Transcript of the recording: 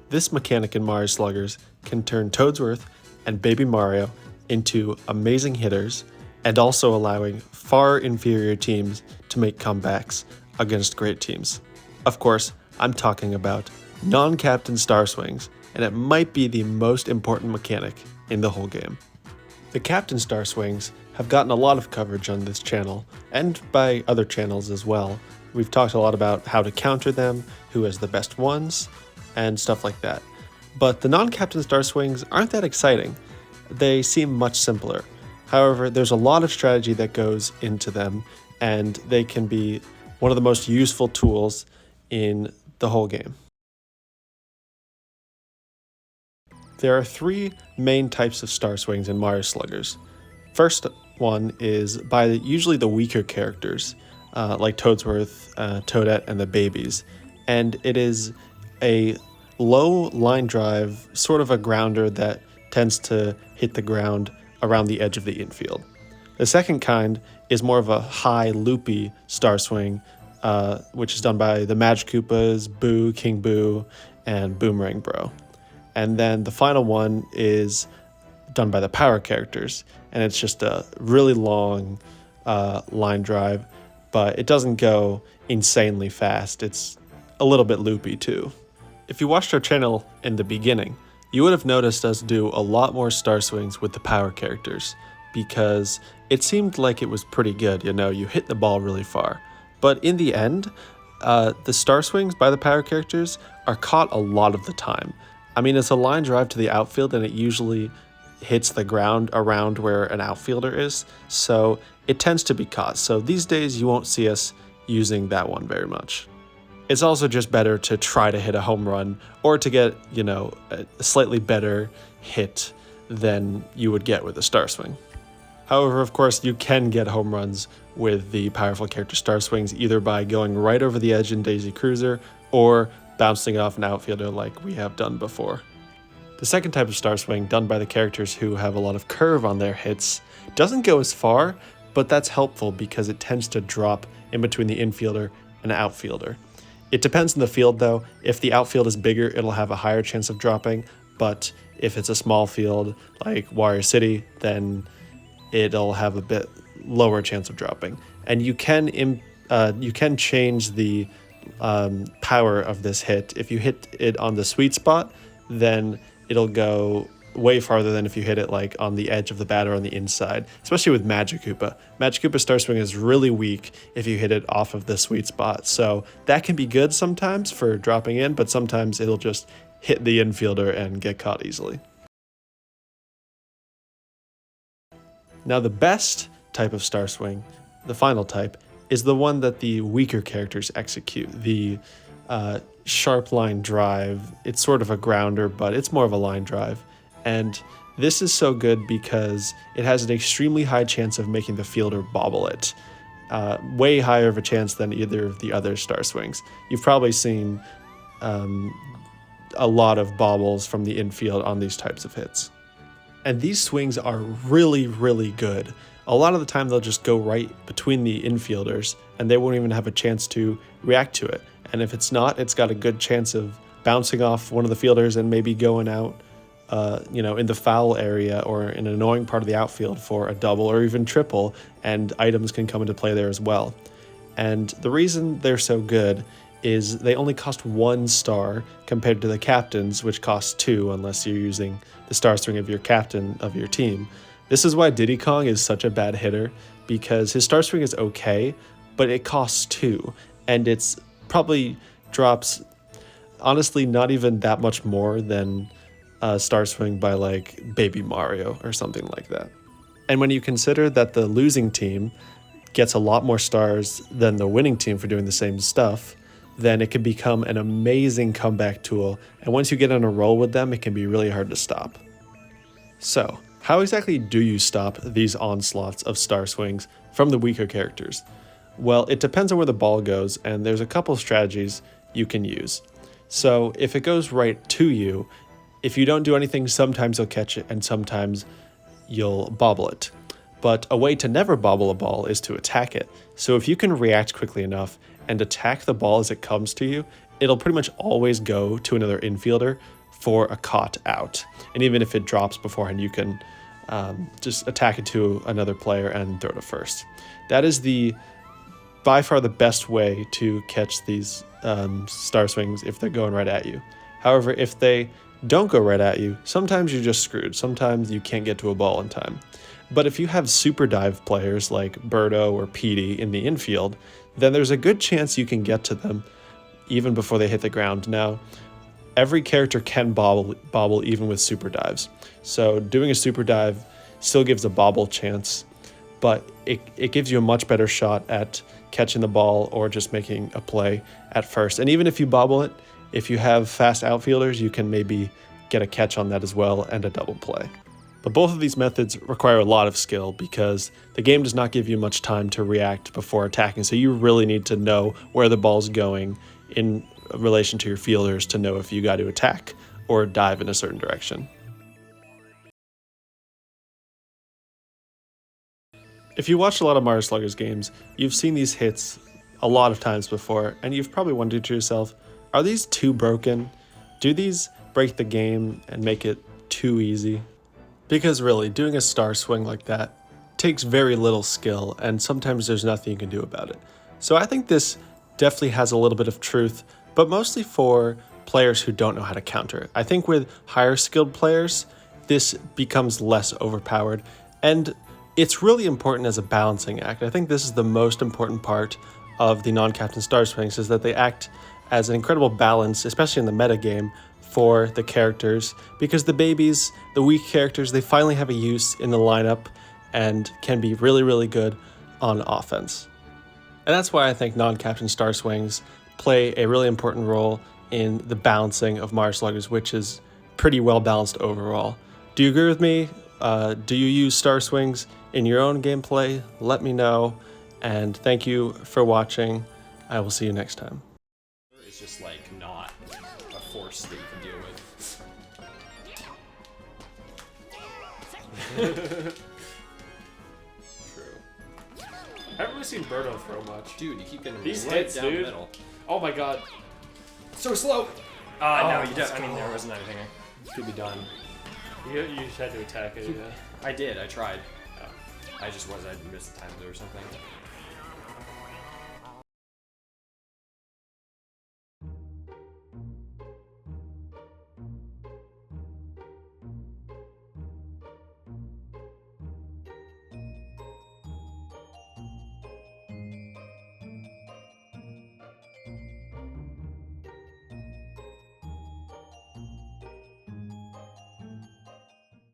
This mechanic in Mario Sluggers can turn Toadsworth and Baby Mario into amazing hitters and also allowing far inferior teams to make comebacks against great teams. Of course, I'm talking about non-captain star swings, and it might be the most important mechanic in the whole game. The captain star swings have gotten a lot of coverage on this channel, and by other channels as well. We've talked a lot about how to counter them, who has the best ones, and stuff like that. But the non-captain star swings aren't that exciting. They seem much simpler. However, there's a lot of strategy that goes into them, and they can be one of the most useful tools in the whole game. There are three main types of star swings in Mario Sluggers. First one is by usually the weaker characters, like Toadsworth, Toadette, and the babies. And it is a low line drive, sort of a grounder that tends to hit the ground around the edge of the infield. The second kind is more of a high loopy star swing, which is done by the Magic Koopas, Boo, King Boo, and Boomerang Bro. And then the final one is done by the power characters, and it's just a really long line drive, but it doesn't go insanely fast. It's a little bit loopy too. If you watched our channel in the beginning, you would have noticed us do a lot more star swings with the power characters because it seemed like it was pretty good, you hit the ball really far. But in the end, the star swings by the power characters are caught a lot of the time. I mean, it's a line drive to the outfield and it usually hits the ground around where an outfielder is, so it tends to be caught. So these days you won't see us using that one very much. It's also just better to try to hit a home run or to get, a slightly better hit than you would get with a star swing. However, of course, you can get home runs with the powerful character star swings either by going right over the edge in Daisy Cruiser or bouncing off an outfielder like we have done before. The second type of star swing, done by the characters who have a lot of curve on their hits, doesn't go as far, but that's helpful because it tends to drop in between the infielder and outfielder. It depends on the field though. If the outfield is bigger, it'll have a higher chance of dropping, but if it's a small field like Wario City, then it'll have a bit lower chance of dropping. And you can change the power of this hit. If you hit it on the sweet spot, then it'll go way farther than if you hit it like on the edge of the bat or on the inside, especially with Magic Koopa. Magic Koopa star swing is really weak if you hit it off of the sweet spot, so that can be good sometimes for dropping in, but sometimes it'll just hit the infielder and get caught easily. Now the best type of star swing, the final type, is the one that the weaker characters execute, the sharp line drive. It's sort of a grounder, but it's more of a line drive. And this is so good because it has an extremely high chance of making the fielder bobble it. Way higher of a chance than either of the other star swings. You've probably seen a lot of bobbles from the infield on these types of hits. And these swings are really, really good. A lot of the time they'll just go right between the infielders and they won't even have a chance to react to it. And if it's not, it's got a good chance of bouncing off one of the fielders and maybe going out in the foul area or in an annoying part of the outfield for a double or even triple, and items can come into play there as well. And the reason they're so good is they only cost 1 star compared to the captains, which cost 2 unless you're using the star swing of your captain of your team. This is why Diddy Kong is such a bad hitter, because his star swing is okay, but it costs 2, and it's probably drops, honestly, not even that much more than a star swing by like Baby Mario or something like that. And when you consider that the losing team gets a lot more stars than the winning team for doing the same stuff, then it can become an amazing comeback tool. And once you get on a roll with them, it can be really hard to stop. So, how exactly do you stop these onslaughts of star swings from the weaker characters? Well, it depends on where the ball goes, and there's a couple strategies you can use. So if it goes right to you, if you don't do anything, sometimes you'll catch it and sometimes you'll bobble it. But a way to never bobble a ball is to attack it. So if you can react quickly enough and attack the ball as it comes to you, it'll pretty much always go to another infielder for a caught out. And even if it drops beforehand, you can just attack it to another player and throw to first. That is by far the best way to catch these star swings if they're going right at you. However, if they don't go right at you, sometimes you're just screwed. Sometimes you can't get to a ball in time. But if you have super dive players like Birdo or Petey in the infield, then there's a good chance you can get to them even before they hit the ground. Now, every character can bobble even with super dives. So doing a super dive still gives a bobble chance, but it gives you a much better shot at catching the ball or just making a play at first. And even if you bobble it, if you have fast outfielders, you can maybe get a catch on that as well and a double play. But both of these methods require a lot of skill because the game does not give you much time to react before attacking. So you really need to know where the ball's going in relation to your fielders to know if you got to attack or dive in a certain direction. If you watched a lot of Mario Sluggers games, you've seen these hits a lot of times before, and you've probably wondered to yourself, are these too broken? Do these break the game and make it too easy? Because really, doing a star swing like that takes very little skill, and sometimes there's nothing you can do about it. So I think this definitely has a little bit of truth, but mostly for players who don't know how to counter. I think with higher skilled players, this becomes less overpowered, and it's really important as a balancing act. I think this is the most important part of the non-captain star swings, is that they act as an incredible balance, especially in the meta game, for the characters, because the babies, the weak characters, they finally have a use in the lineup and can be really, really good on offense. And that's why I think non-captain star swings play a really important role in the balancing of Mario Sluggers, which is pretty well balanced overall. Do you agree with me? Do you use star swings in your own gameplay? Let me know, and thank you for watching. I will see you next time. It's just like not a force that you can deal with. True. I haven't really seen Birdo throw much. Dude, you keep getting These right hits, down dude. the middle. Oh my god. So slow! Oh, no, you just, I mean, there wasn't anything could be done. You just had to attack it, yeah. I did, I tried. I missed the time or something.